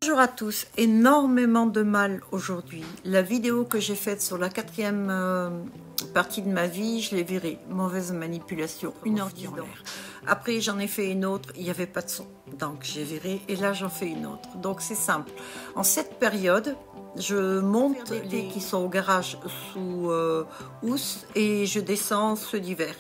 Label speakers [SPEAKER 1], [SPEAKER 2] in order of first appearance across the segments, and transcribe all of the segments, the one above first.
[SPEAKER 1] Bonjour à tous, énormément de mal aujourd'hui. La vidéo que j'ai faite sur la 4e partie de ma vie, je l'ai virée. Mauvaise manipulation, 1h10 en l'air. Après j'en ai fait une autre, il n'y avait pas de son. Donc j'ai viré et là j'en fais une autre. Donc c'est simple. En cette période, je monte les qui sont au garage sous housse et je descends ceux d'hiver.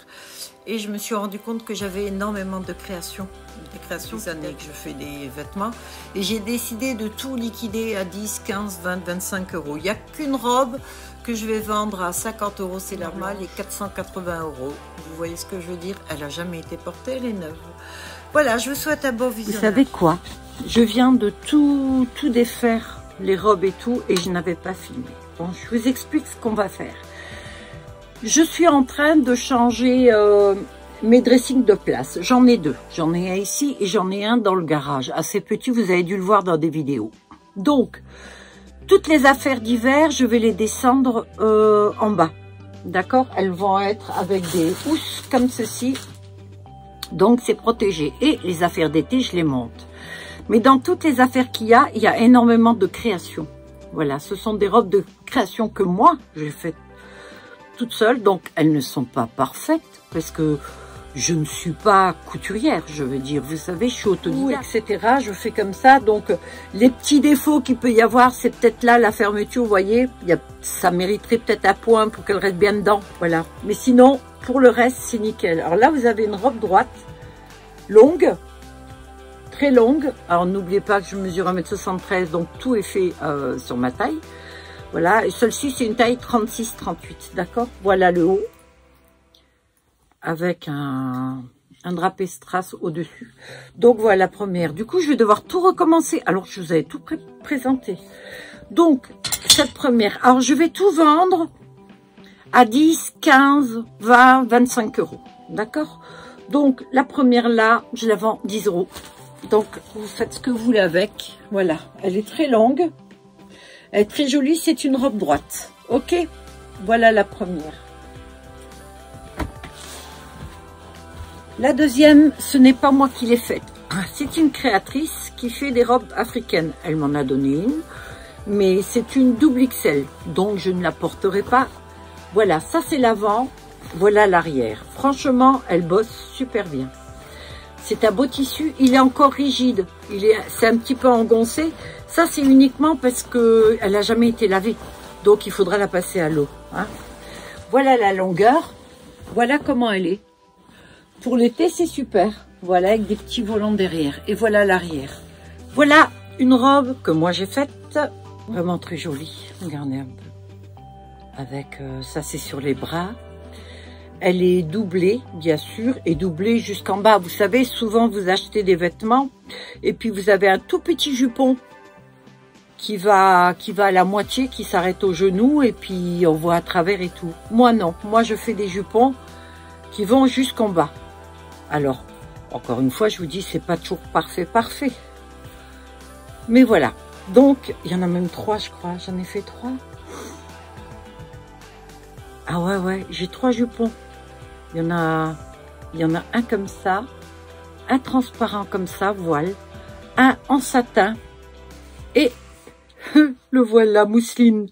[SPEAKER 1] Et je me suis rendu compte que j'avais énormément de créations. Des créations des années que je fais des vêtements. Et j'ai décidé de tout liquider à 10, 15, 20, 25 euros. Il n'y a qu'une robe que je vais vendre à 50 euros, c'est normal, et 480 euros. Vous voyez ce que je veux dire? Elle n'a jamais été portée, elle est neuve. Voilà, je vous souhaite un bon visionnage.
[SPEAKER 2] Vous savez quoi? Je viens de tout défaire, les robes et tout, et je n'avais pas filmé. Bon, je vous explique ce qu'on va faire. Je suis en train de changer mes dressings de place. J'en ai deux. J'en ai un ici et j'en ai un dans le garage. Assez petit, vous avez dû le voir dans des vidéos. Donc, toutes les affaires d'hiver, je vais les descendre en bas. D'accord? Elles vont être avec des housses comme ceci. Donc, c'est protégé. Et les affaires d'été, je les monte. Mais dans toutes les affaires qu'il y a énormément de créations. Voilà, ce sont des robes de création que moi, j'ai faites toute seule, donc elles ne sont pas parfaites parce que je ne suis pas couturière, je veux dire, vous savez, je suis autodidacte, etc. Je fais comme ça, donc les petits défauts qu'il peut y avoir, c'est peut-être là la fermeture, vous voyez, ça mériterait peut-être un point pour qu'elle reste bien dedans, voilà. Mais sinon, pour le reste, c'est nickel. Alors là, vous avez une robe droite, longue, très longue. Alors n'oubliez pas que je mesure 1m73, donc tout est fait sur ma taille. Voilà, et celle-ci, c'est une taille 36-38, d'accord? Voilà le haut, avec un drapé strass au-dessus. Donc, voilà la première. Du coup, je vais devoir tout recommencer, alors que je vous avais tout présenté. Donc, cette première, alors je vais tout vendre à 10, 15, 20, 25 euros, d'accord? Donc, la première là, je la vends 10 euros. Donc, vous faites ce que vous voulez avec. Voilà, elle est très longue. Elle est très jolie, c'est une robe droite. Ok, voilà la première. La deuxième, ce n'est pas moi qui l'ai faite. C'est une créatrice qui fait des robes africaines. Elle m'en a donné une, mais c'est une double XL, donc je ne la porterai pas. Voilà, ça c'est l'avant, voilà l'arrière. Franchement, elle bosse super bien. C'est un beau tissu, il est encore rigide, c'est un petit peu engoncé. Ça, c'est uniquement parce qu'elle n'a jamais été lavée. Donc, il faudra la passer à l'eau. Hein. Voilà la longueur. Voilà comment elle est. Pour l'été, c'est super. Voilà, avec des petits volants derrière. Et voilà l'arrière. Voilà une robe que moi, j'ai faite. Vraiment très jolie. Regardez un peu. Avec ça, c'est sur les bras. Elle est doublée, bien sûr, et doublée jusqu'en bas. Vous savez, souvent, vous achetez des vêtements et puis vous avez un tout petit jupon qui va à la moitié, qui s'arrête au genou et puis on voit à travers et tout. Moi, non. Moi, je fais des jupons qui vont jusqu'en bas. Alors, encore une fois, je vous dis, c'est pas toujours parfait. Mais voilà. Donc, il y en a même 3, je crois. J'en ai fait 3. Ah ouais, j'ai 3 jupons. Il y en a un comme ça, un transparent comme ça, voile, un en satin et le voile, la mousseline.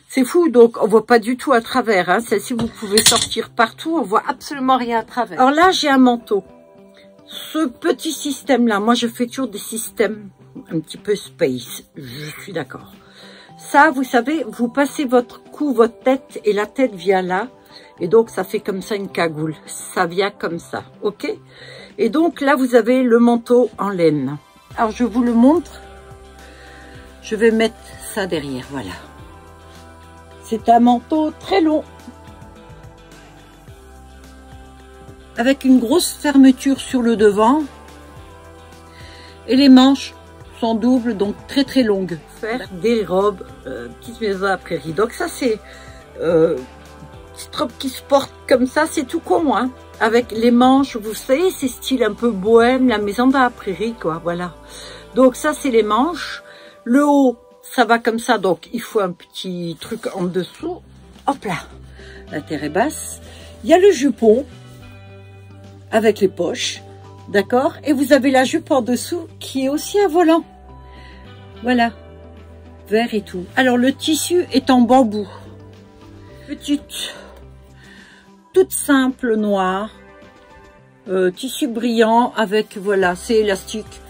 [SPEAKER 2] C'est fou, donc on voit pas du tout à travers. Hein. Celle-ci, vous pouvez sortir partout, on voit absolument rien à travers. Alors là, j'ai un manteau. Ce petit système-là, moi je fais toujours des systèmes un petit peu space, je suis d'accord. Ça, vous savez, vous passez votre cou, votre tête, et la tête vient là. Et donc, ça fait comme ça une cagoule. Ça vient comme ça, ok? Et donc, là, vous avez le manteau en laine. Alors, je vous le montre. Je vais mettre ça derrière, voilà. C'est un manteau très long. Avec une grosse fermeture sur le devant. Et les manches sont doubles, donc très longues. Faire des robes, petites maisons à prairie. Donc ça, c'est... petite robe qui se porte comme ça, c'est tout con, hein. Avec les manches, vous savez, c'est style un peu bohème, la maison de la prairie, quoi, voilà. Donc ça, c'est les manches. Le haut, ça va comme ça, donc il faut un petit truc en dessous. Hop là, la terre est basse. Il y a le jupon, avec les poches, d'accord? Et vous avez la jupe en dessous, qui est aussi un volant. Voilà, vert et tout. Alors le tissu est en bambou. Petite, toute simple noire. Tissu brillant avec, voilà, c'est élastique.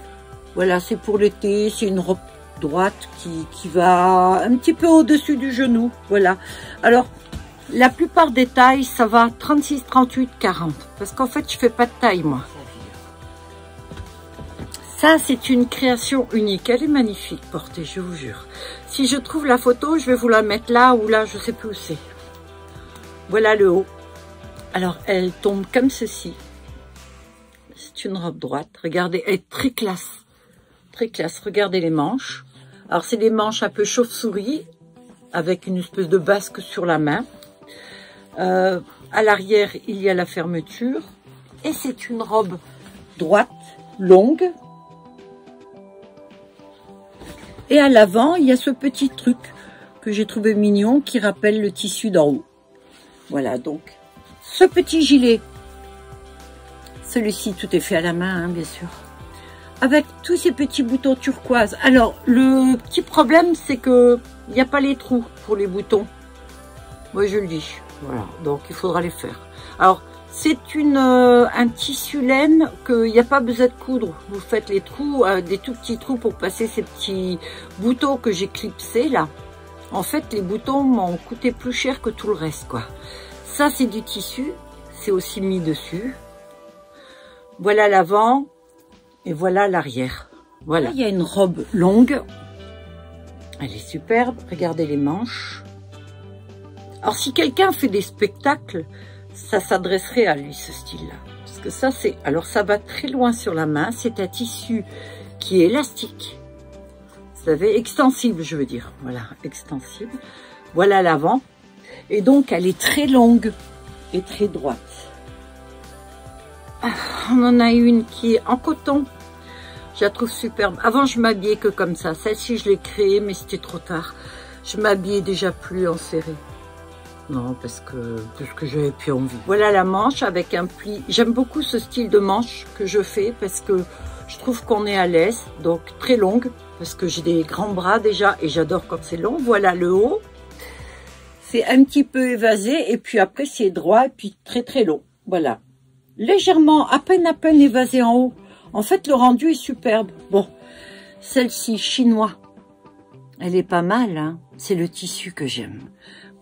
[SPEAKER 2] Voilà, c'est pour l'été, c'est une robe droite qui va un petit peu au-dessus du genou. Voilà. Alors, la plupart des tailles, ça va 36, 38, 40. Parce qu'en fait, je fais pas de taille, moi. Ça, c'est une création unique. Elle est magnifique, portée, je vous jure. Si je trouve la photo, je vais vous la mettre là ou là, je sais plus où c'est. Voilà le haut. Alors, elle tombe comme ceci. C'est une robe droite. Regardez, elle est très classe. Très classe. Regardez les manches. Alors, c'est des manches un peu chauve-souris avec une espèce de basque sur la main. À l'arrière, il y a la fermeture. Et c'est une robe droite, longue. Et à l'avant, il y a ce petit truc que j'ai trouvé mignon qui rappelle le tissu d'en haut. Voilà, donc, ce petit gilet. Celui-ci, tout est fait à la main, hein, bien sûr. Avec tous ces petits boutons turquoise. Alors, le petit problème, c'est que il n'y a pas les trous pour les boutons. Moi, je le dis. Voilà, donc il faudra les faire. Alors, c'est un tissu laine qu'il n'y a pas besoin de coudre. Vous faites les trous, des tout petits trous pour passer ces petits boutons que j'ai clipsés là. En fait, les boutons m'ont coûté plus cher que tout le reste, quoi. Ça, c'est du tissu. C'est aussi mis dessus. Voilà l'avant et voilà l'arrière. Voilà. Là, il y a une robe longue. Elle est superbe. Regardez les manches. Alors, si quelqu'un fait des spectacles, ça s'adresserait à lui, ce style-là. Parce que ça, c'est... Alors, ça va très loin sur la main. C'est un tissu qui est élastique. Vous savez, extensible, je veux dire. Voilà, extensible. Voilà l'avant. Et donc, elle est très longue et très droite. Ah, on en a une qui est en coton. Je la trouve superbe. Avant, je m'habillais que comme ça. Celle-ci, je l'ai créée, mais c'était trop tard. Je m'habillais déjà plus en serré. Non, parce que j'avais plus envie. Voilà la manche avec un pli. J'aime beaucoup ce style de manche que je fais parce que je trouve qu'on est à l'aise. Donc, très longue parce que j'ai des grands bras déjà et j'adore quand c'est long. Voilà le haut. C'est un petit peu évasé et puis après, c'est droit et puis très très long. Voilà. Légèrement, à peine évasé en haut. En fait, le rendu est superbe. Bon, celle-ci, chinois, elle est pas mal, hein. C'est le tissu que j'aime.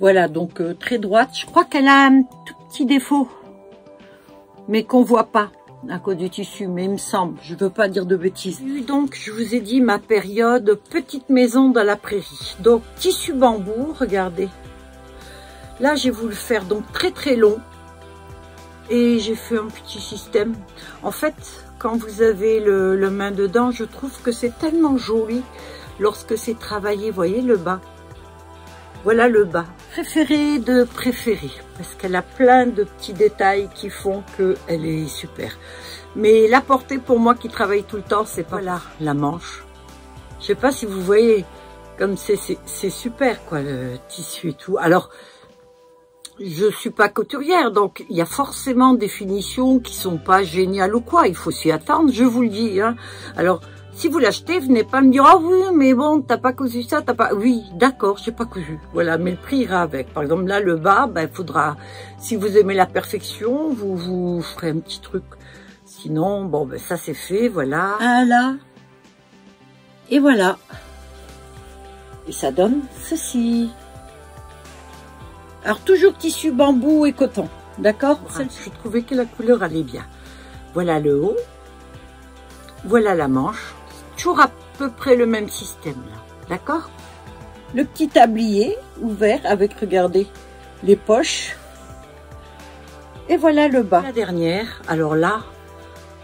[SPEAKER 2] Voilà, donc très droite. Je crois qu'elle a un tout petit défaut, mais qu'on voit pas à cause du tissu, mais il me semble. Je veux pas dire de bêtises. Donc, je vous ai dit ma période petite maison dans la prairie. Donc, tissu bambou, regardez. Là, j'ai voulu faire donc très très long. Et j'ai fait un petit système. En fait, quand vous avez le main dedans, je trouve que c'est tellement joli lorsque c'est travaillé. Vous voyez le bas. Voilà le bas. Préféré de préféré. Parce qu'elle a plein de petits détails qui font qu'elle est super. Mais la portée pour moi qui travaille tout le temps, c'est pas là. La manche. Je sais pas si vous voyez comme c'est super quoi le tissu et tout. Alors, je suis pas couturière, donc il y a forcément des finitions qui sont pas géniales ou quoi. Il faut s'y attendre, je vous le dis. Hein. Alors, si vous l'achetez, venez pas me dire « Ah oui, mais bon, t'as pas cousu ça, t'as pas... » Oui, d'accord, j'ai pas cousu. Voilà, mais le prix ira avec. Par exemple, là, le bas, ben, faudra... Si vous aimez la perfection, vous ferez un petit truc. Sinon, bon, ben, ça c'est fait, voilà. Un là. Et voilà. Et ça donne ceci. Alors, toujours tissu bambou et coton, d'accord? Je trouvais que la couleur allait bien. Voilà le haut. Voilà la manche. Toujours à peu près le même système, là. D'accord? Le petit tablier ouvert avec, regardez, les poches. Et voilà le bas. La dernière, alors là,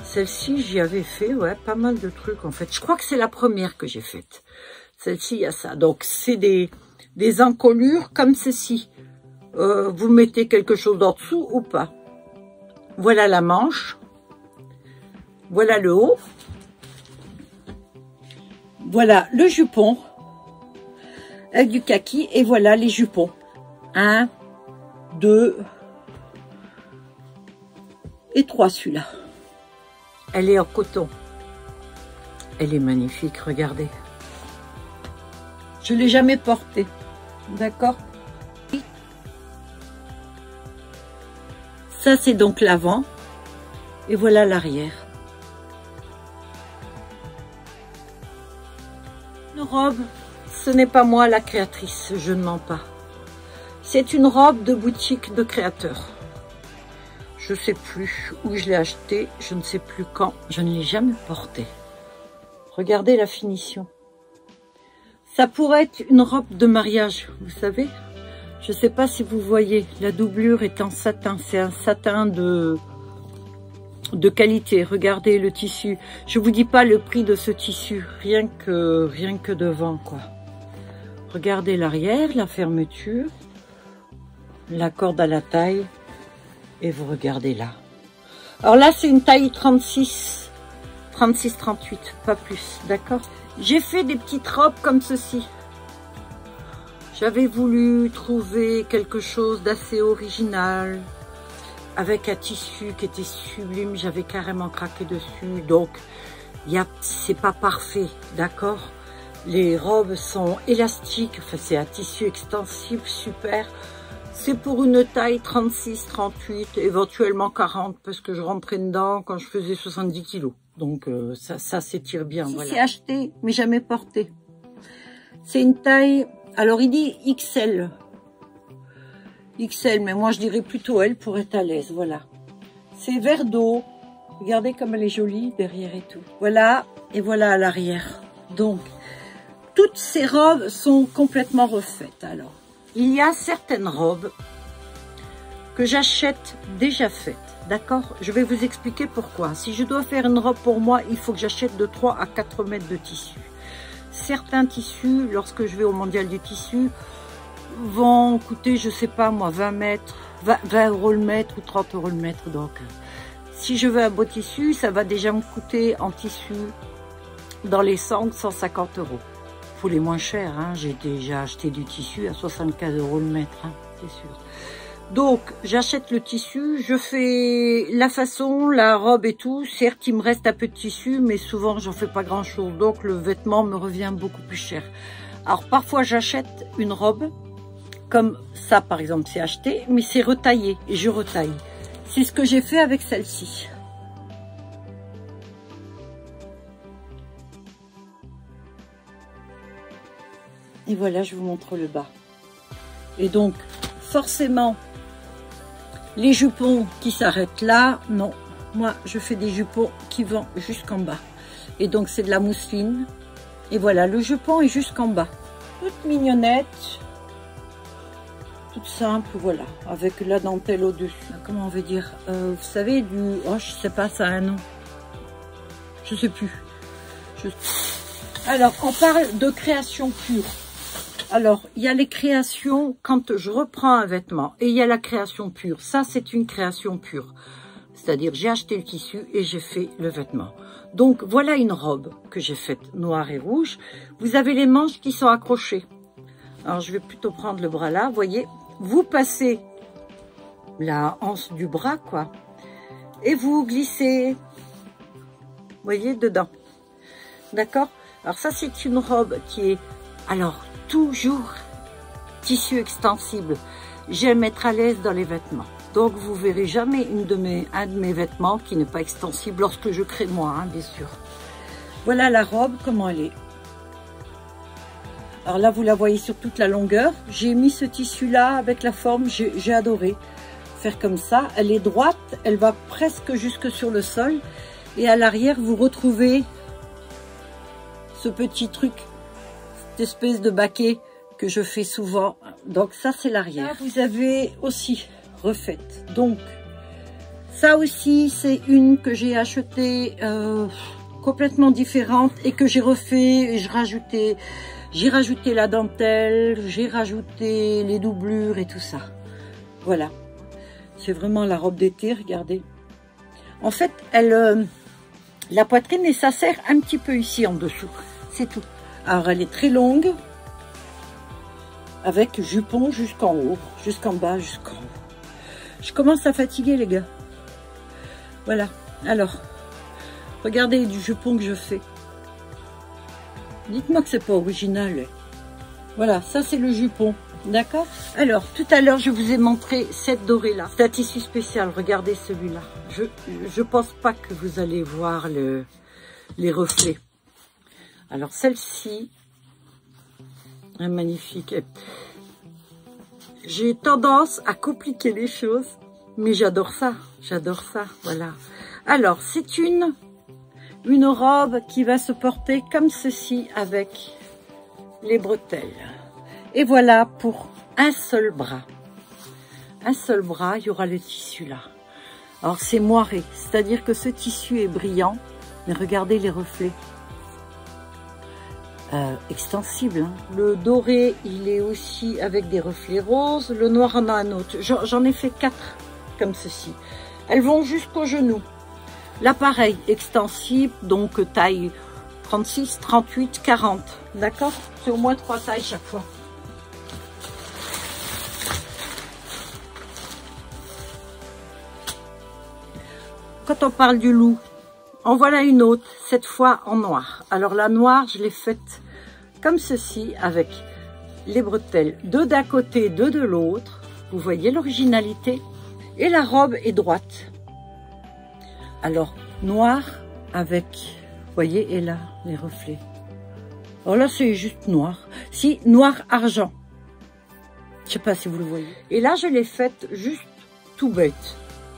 [SPEAKER 2] celle-ci, j'y avais fait, ouais, pas mal de trucs, en fait. Je crois que c'est la première que j'ai faite. Celle-ci, il y a ça. Donc, c'est des encolures comme ceci. Vous mettez quelque chose en dessous ou pas. Voilà la manche. Voilà le haut. Voilà le jupon. Avec du kaki. Et voilà les jupons. 1, 2 et 3 celui-là. Elle est en coton. Elle est magnifique, regardez. Je ne l'ai jamais porté. D'accord? Ça, c'est donc l'avant. Et voilà l'arrière. Une robe, ce n'est pas moi la créatrice, je ne mens pas. C'est une robe de boutique de créateur. Je ne sais plus où je l'ai achetée, je ne sais plus quand. Je ne l'ai jamais portée. Regardez la finition. Ça pourrait être une robe de mariage, vous savez. Je ne sais pas si vous voyez, la doublure est en satin. C'est un satin de qualité. Regardez le tissu. Je vous dis pas le prix de ce tissu, rien que devant, quoi. Regardez l'arrière, la fermeture, la corde à la taille. Et vous regardez là. Alors là, c'est une taille 36, 38, pas plus, d'accord? J'ai fait des petites robes comme ceci. J'avais voulu trouver quelque chose d'assez original, avec un tissu qui était sublime. J'avais carrément craqué dessus, donc c'est pas parfait, d'accord? Les robes sont élastiques, enfin c'est un tissu extensible, super. C'est pour une taille 36, 38, éventuellement 40, parce que je rentrais dedans quand je faisais 70 kilos. Donc ça s'étire bien. Voilà. C'est acheté, mais jamais porté. C'est une taille, alors il dit XL. XL, mais moi je dirais plutôt L pour être à l'aise, voilà. C'est vert d'eau. Regardez comme elle est jolie derrière et tout. Voilà, et voilà à l'arrière. Donc, toutes ces robes sont complètement refaites, alors. Il y a certaines robes que j'achète déjà faites, d'accord? Je vais vous expliquer pourquoi. Si je dois faire une robe pour moi, il faut que j'achète de 3 à 4 mètres de tissu. Certains tissus, lorsque je vais au mondial du tissu, vont coûter, je sais pas moi, 20 euros le mètre ou 30 euros le mètre. Donc, si je veux un beau tissu, ça va déjà me coûter en tissu dans les 100-150 euros. Pour les moins chers, hein. J'ai déjà acheté du tissu à 75 euros le mètre, hein, c'est sûr. Donc, j'achète le tissu, je fais la façon, la robe et tout. Certes, il me reste un peu de tissu, mais souvent, j'en fais pas grand-chose. Donc, le vêtement me revient beaucoup plus cher. Alors, parfois, j'achète une robe, comme ça, par exemple, c'est acheté, mais c'est retaillé, et je retaille. C'est ce que j'ai fait avec celle-ci. Et voilà, je vous montre le bas. Et donc, forcément, les jupons qui s'arrêtent là, non. Moi, je fais des jupons qui vont jusqu'en bas. Et donc, c'est de la mousseline. Et voilà, le jupon est jusqu'en bas. Toute mignonnette. Toute simple, voilà. Avec la dentelle au-dessus. Comment on veut dire, vous savez, du... Oh, je sais pas, ça a un nom. Je sais plus. Alors, on parle de création pure. Alors, il y a les créations quand je reprends un vêtement et il y a la création pure. Ça, c'est une création pure. C'est-à-dire, j'ai acheté le tissu et j'ai fait le vêtement. Donc, voilà une robe que j'ai faite noire et rouge. Vous avez les manches qui sont accrochées. Alors, je vais plutôt prendre le bras là. Vous voyez, vous passez la hanche du bras, quoi. Et vous glissez, vous voyez, dedans. D'accord? Alors, ça, c'est une robe qui est... Alors, toujours tissu extensible. J'aime être à l'aise dans les vêtements. Donc, vous verrez jamais un de mes vêtements qui n'est pas extensible lorsque je crée moi, hein, bien sûr. Voilà la robe, comment elle est. Alors là, vous la voyez sur toute la longueur. J'ai mis ce tissu-là avec la forme, j'ai adoré faire comme ça. Elle est droite, elle va presque jusque sur le sol. Et à l'arrière, vous retrouvez ce petit truc, cette espèce de baquet que je fais souvent. Donc ça, c'est l'arrière. Vous avez aussi refaite. Donc, ça aussi, c'est une que j'ai achetée complètement différente et que j'ai refait. Et j'ai rajouté la dentelle, j'ai rajouté les doublures et tout ça. Voilà. C'est vraiment la robe d'été, regardez. En fait, la poitrine, et ça sert un petit peu ici en dessous. C'est tout. Alors, elle est très longue, avec jupon jusqu'en haut, jusqu'en bas, jusqu'en haut. Je commence à fatiguer, les gars. Voilà. Alors, regardez du jupon que je fais. Dites-moi que c'est pas original. Voilà, ça c'est le jupon, d'accord? Alors, tout à l'heure, je vous ai montré cette dorée-là. C'est un tissu spécial, regardez celui-là. Je pense pas que vous allez voir les reflets. Alors, celle-ci, magnifique. J'ai tendance à compliquer les choses, mais j'adore ça, voilà. Alors, c'est une robe qui va se porter comme ceci avec les bretelles. Et voilà pour un seul bras. Un seul bras, il y aura le tissu là. Alors c'est moiré, c'est-à-dire que ce tissu est brillant, mais regardez les reflets. Extensible, hein. Le doré, il est aussi avec des reflets roses. Le noir en a un autre. J'en ai fait 4 comme ceci. Elles vont jusqu'au genou. L'appareil extensible, donc taille 36, 38, 40. D'accord? C'est au moins 3 tailles chaque fois. Quand on parle du loup, en voilà une autre, cette fois en noir. Alors la noire, je l'ai faite comme ceci, avec les bretelles, 2 d'un côté, 2 de l'autre. Vous voyez l'originalité? Et la robe est droite. Alors, noir avec, vous voyez, et là, les reflets. Alors là, c'est juste noir. Si, noir argent. Je sais pas si vous le voyez. Et là, je l'ai faite juste tout bête.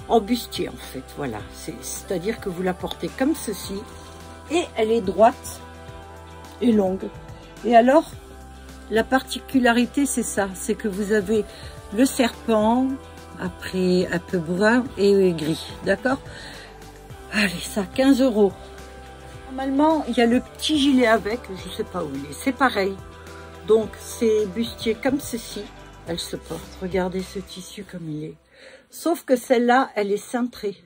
[SPEAKER 2] En bustier, en fait, voilà. C'est-à-dire que vous la portez comme ceci. Et elle est droite et longue. Et alors, la particularité, c'est ça. C'est que vous avez le serpent, après un peu brun et gris. D'accord? Allez, ça, 15 €. Normalement, il y a le petit gilet avec, je sais pas où il est. C'est pareil. Donc, c'est bustier comme ceci. Elle se porte. Regardez ce tissu comme il est. Sauf que celle-là, elle est cintrée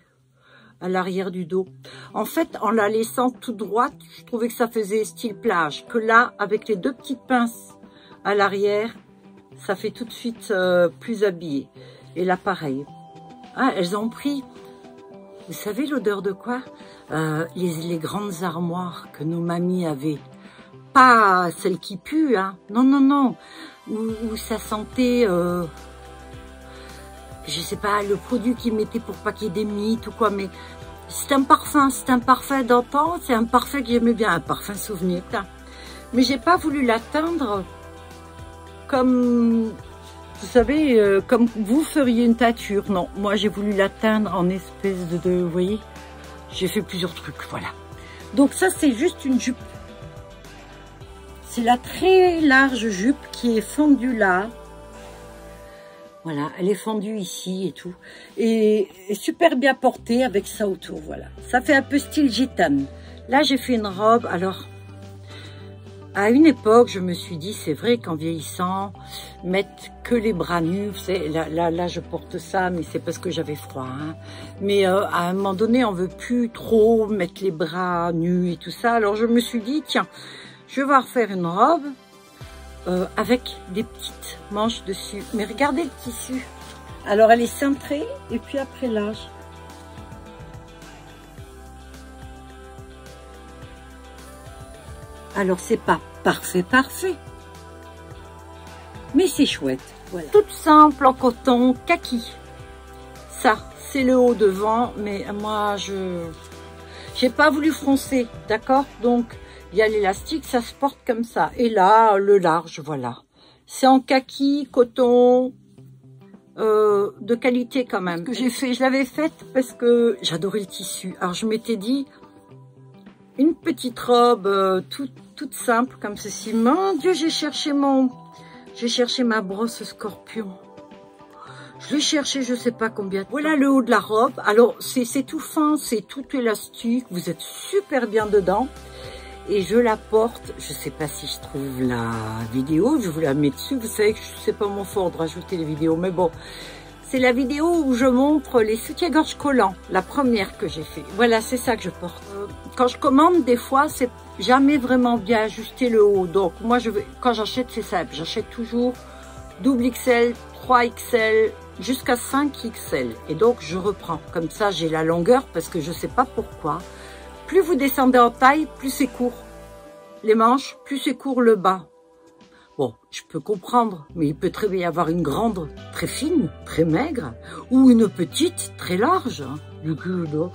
[SPEAKER 2] à l'arrière du dos. En fait, en la laissant toute droite, je trouvais que ça faisait style plage. Que là, avec les 2 petites pinces à l'arrière, ça fait tout de suite plus habillé. Et là, pareil. Ah, elles ont pris, vous savez l'odeur de quoi? Les grandes armoires que nos mamies avaient. Pas celles qui puent, hein. Non, non, non. Où ça sentait... je sais pas, le produit qu'ils mettaient pour pas qu'il y ait des mythes ou quoi, mais c'est un parfum d'antan, c'est un parfum que j'aimais bien, un parfum souvenir. Mais j'ai pas voulu l'atteindre comme, vous savez, comme vous feriez une teinture. Non, moi j'ai voulu l'atteindre en espèce de, vous voyez, j'ai fait plusieurs trucs, voilà. Donc ça c'est juste une jupe. C'est la très large jupe qui est fendue là. Voilà, elle est fendue ici et tout. Et super bien portée avec ça autour, voilà. Ça fait un peu style gitane. Là, j'ai fait une robe. Alors, à une époque, je me suis dit, c'est vrai qu'en vieillissant, mettre que les bras nus, là, je porte ça, mais c'est parce que j'avais froid. Hein. Mais à un moment donné, on veut plus trop mettre les bras nus et tout ça. Alors, je me suis dit, tiens, je vais refaire une robe. Avec des petites manches dessus. Mais regardez le tissu. Alors elle est cintrée et puis après l'âge. Alors c'est pas parfait, mais c'est chouette. Voilà. Toute simple en coton kaki. Ça, c'est le haut devant, mais moi j'ai pas voulu froncer, d'accord? Donc il y a l'élastique, ça se porte comme ça. Et là, le large, voilà. C'est en kaki, coton, de qualité quand même. Que j'ai fait, je l'avais faite parce que j'adorais le tissu. Alors je m'étais dit, une petite robe toute simple comme ceci. Mon Dieu, j'ai cherché ma brosse scorpion. Je l'ai cherché, je sais pas combien. Voilà le haut de la robe. Alors c'est tout fin, c'est tout élastique. Vous êtes super bien dedans. Et je la porte, je sais pas si je trouve la vidéo, je vous la mets dessus. Vous savez que c'est pas mon fort de rajouter les vidéos, mais bon. C'est la vidéo où je montre les soutiens-gorge collants, la première que j'ai fait. Voilà, c'est ça que je porte. Quand je commande, des fois, c'est jamais vraiment bien ajusté le haut. Donc, moi, quand j'achète, c'est simple. J'achète toujours double XL, 3XL, jusqu'à 5XL. Et donc, je reprends. Comme ça, j'ai la longueur parce que je sais pas pourquoi. Plus vous descendez en taille, plus c'est court les manches, plus c'est court le bas. Bon, je peux comprendre, mais il peut très bien y avoir une grande, très fine, très maigre, ou une petite, très large. Hein. Du coup, non,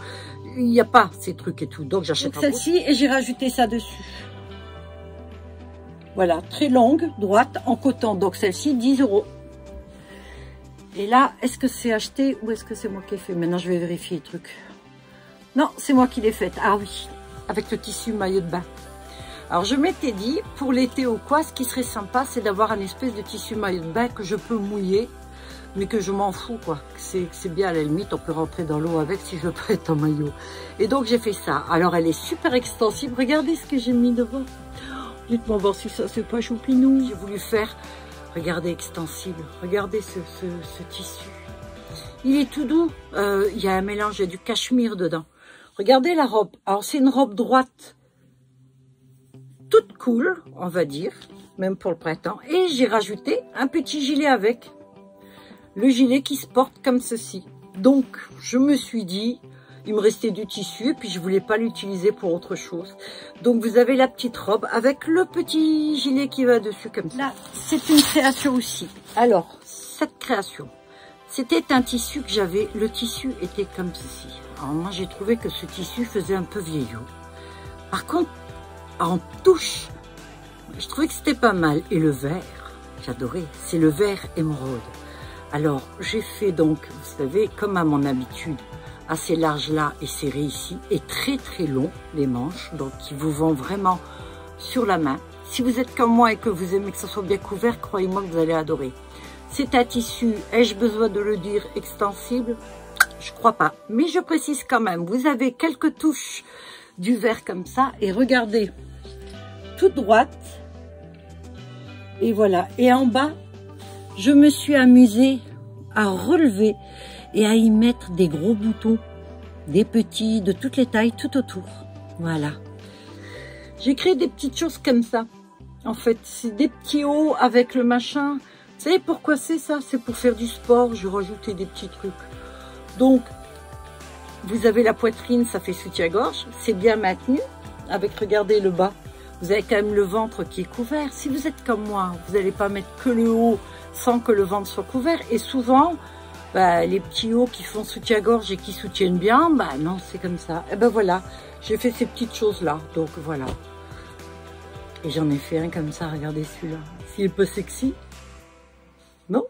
[SPEAKER 2] il n'y a pas ces trucs et tout, donc j'achète
[SPEAKER 1] celle-ci et j'ai rajouté ça dessus. Voilà, très longue, droite, en coton. Donc celle-ci, 10 €. Et là, est-ce que c'est acheté ou est-ce que c'est moi qui l'ai fait? Maintenant, je vais vérifier le truc. Non, c'est moi qui l'ai faite. Ah oui, avec le tissu maillot de bain. Alors, je m'étais dit, pour l'été ou quoi, ce qui serait sympa, c'est d'avoir un espèce de tissu maillot de bain que je peux mouiller, mais que je m'en fous, quoi. C'est bien, à la limite, on peut rentrer dans l'eau avec si je peux être en maillot. Et donc, j'ai fait ça. Alors, elle est super extensible. Regardez ce que j'ai mis devant. Dites-moi voir si ça, c'est pas choupinou. J'ai voulu faire... Regardez, extensible. Regardez ce tissu. Il est tout doux. Il y a un mélange, il y a du cachemire dedans. Regardez la robe. Alors, c'est une robe droite. Toute cool, on va dire. Même pour le printemps. Et j'ai rajouté un petit gilet avec. Le gilet qui se porte comme ceci. Donc, je me suis dit... Il me restait du tissu et puis je voulais pas l'utiliser pour autre chose. Donc vous avez la petite robe avec le petit gilet qui va dessus comme ça. Là, c'est une création aussi. Alors, cette création, c'était un tissu que j'avais. Le tissu était comme ceci. Alors moi, j'ai trouvé que ce tissu faisait un peu vieillot. Par contre, en touche, je trouvais que c'était pas mal. Et le vert, j'adorais. C'est le vert émeraude. Alors, j'ai fait donc, vous savez, comme à mon habitude, assez large là et serré ici, et très très long les manches, donc qui vous vont vraiment sur la main. Si vous êtes comme moi et que vous aimez que ça soit bien couvert, croyez-moi que vous allez adorer. C'est un tissu, ai-je besoin de le dire, extensible? Je crois pas, mais je précise quand même, vous avez quelques touches du vert comme ça, et regardez, toute droite, et voilà, et en bas, je me suis amusée à relever et à y mettre des gros boutons, des petits, de toutes les tailles, tout autour. Voilà. J'ai créé des petites choses comme ça. En fait, c'est des petits hauts avec le machin. Vous savez pourquoi c'est ça? C'est pour faire du sport. J'ai rajouté des petits trucs. Donc, vous avez la poitrine, ça fait soutien-gorge. C'est bien maintenu. Avec, regardez le bas. Vous avez quand même le ventre qui est couvert. Si vous êtes comme moi, vous n'allez pas mettre que le haut sans que le ventre soit couvert. Et souvent... Bah, les petits hauts qui font soutien-gorge et qui soutiennent bien, bah non, c'est comme ça. Et ben voilà, j'ai fait ces petites choses-là, donc voilà. Et j'en ai fait un comme ça, regardez celui-là. S'il est pas sexy, non?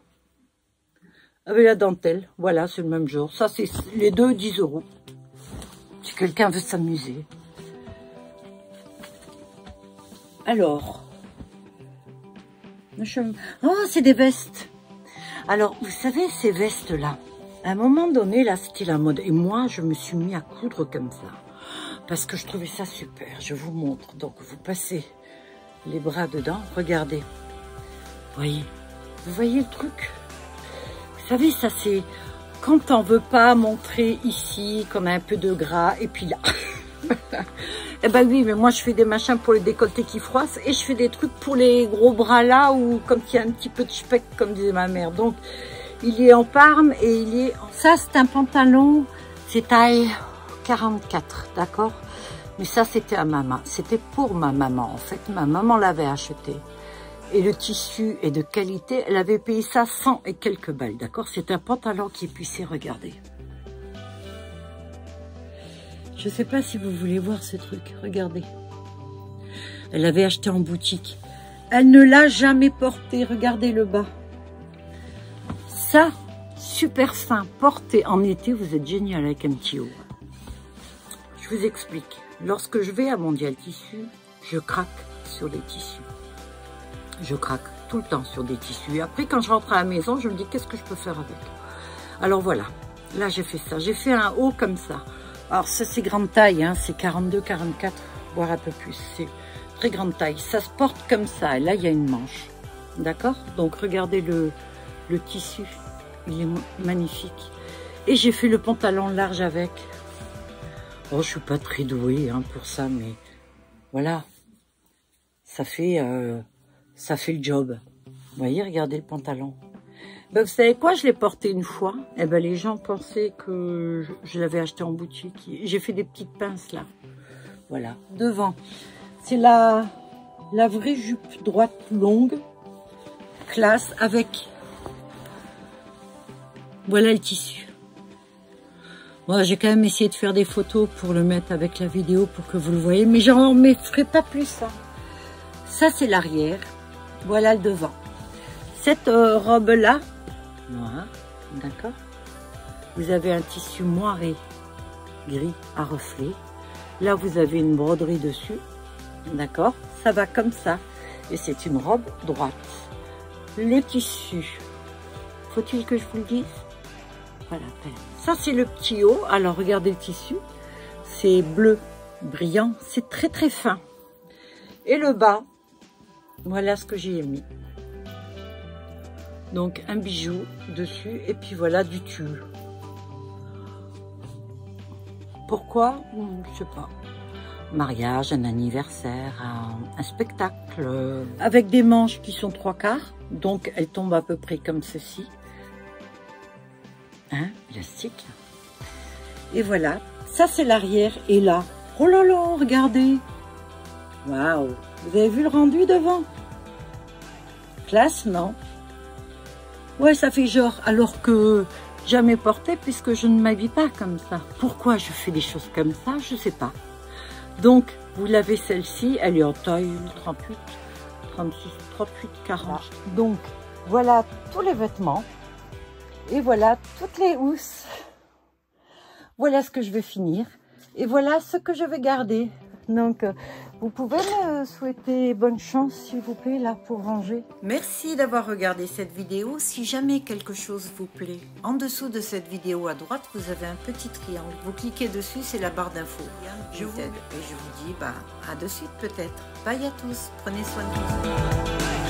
[SPEAKER 1] Avec la dentelle, voilà, c'est le même genre. Ça, c'est les deux, 10 €. Si quelqu'un veut s'amuser. Alors. Oh, c'est des vestes. Alors, vous savez, ces vestes-là, à un moment donné, là, c'était la mode. Et moi, je me suis mis à coudre comme ça. Parce que je trouvais ça super. Je vous montre. Donc, vous passez les bras dedans. Regardez. Vous voyez le truc? Vous savez, ça, c'est quand on veut pas montrer ici qu'on a un peu de gras. Et puis là... Eh ben oui, mais moi je fais des machins pour les décolletés qui froissent et je fais des trucs pour les gros bras là où comme il y a un petit peu de speck comme disait ma mère. Donc il est en parme et il est... Ça c'est un pantalon, c'est taille 44, d'accord? Mais ça c'était à maman, c'était pour ma maman en fait. Ma maman l'avait acheté et le tissu est de qualité. Elle avait payé ça 100 et quelques balles, d'accord? C'est un pantalon qui est plissé, regardez. Je ne sais pas si vous voulez voir ce truc. Regardez. Elle l'avait acheté en boutique. Elle ne l'a jamais porté. Regardez le bas. Ça, super fin. Porté en été, vous êtes génial avec un petit haut. Je vous explique. Lorsque je vais à Mondial Tissu, je craque sur les tissus. Je craque tout le temps sur des tissus. Et après, quand je rentre à la maison, je me dis qu'est-ce que je peux faire avec. Alors voilà. Là, j'ai fait ça. J'ai fait un haut comme ça. Alors ça c'est grande taille, hein, c'est 42, 44, voire un peu plus. C'est très grande taille. Ça se porte comme ça. Et là il y a une manche. D'accord? Donc regardez le tissu. Il est magnifique. Et j'ai fait le pantalon large avec. Oh, je suis pas très douée hein, pour ça, mais voilà. Ça fait le job. Vous voyez, regardez le pantalon. Ben, vous savez quoi, je l'ai porté une fois. Et ben, les gens pensaient que je l'avais acheté en boutique. J'ai fait des petites pinces là. Voilà. Devant, c'est la vraie jupe droite longue.
[SPEAKER 2] classe avec... Voilà le tissu. Bon, j'ai quand même essayé de faire des photos pour le mettre avec la vidéo pour que vous le voyez, mais j'en ferai pas plus ça. Ça, c'est l'arrière. Voilà le devant. Cette robe-là, voilà, d'accord. Vous avez un tissu moiré gris à reflets. Là, vous avez une broderie dessus, d'accord. Ça va comme ça. Et c'est une robe droite. Le tissu, faut-il que je vous le dise? Voilà. Ça, c'est le petit haut. Alors, regardez le tissu. C'est bleu brillant. C'est très, très fin. Et le bas, voilà ce que j'ai mis. Donc, un bijou dessus. Et puis, voilà du tulle. Pourquoi? Je sais pas. Mariage, un anniversaire, un spectacle. Avec des manches qui sont 3/4. Donc, elles tombent à peu près comme ceci. Hein, élastique. Et voilà, ça c'est l'arrière. Et là, oh là là, regardez. Waouh, vous avez vu le rendu devant? Classe, non? Ouais, ça fait genre, alors que jamais porté puisque je ne m'habille pas comme ça. Pourquoi je fais des choses comme ça? Je sais pas. Donc, vous l'avez celle-ci, elle est en taille 38, 36, 38, 40. Donc, voilà tous les vêtements. Et voilà toutes les housses. Voilà ce que je vais finir. Et voilà ce que je vais garder. Donc, vous pouvez me souhaiter bonne chance, s'il vous plaît, là, pour ranger.
[SPEAKER 1] Merci d'avoir regardé cette vidéo. Si jamais quelque chose vous plaît, en dessous de cette vidéo à droite, vous avez un petit triangle. Vous cliquez dessus, c'est la barre d'infos. Et je vous dis à de suite peut-être. Bye à tous. Prenez soin de vous.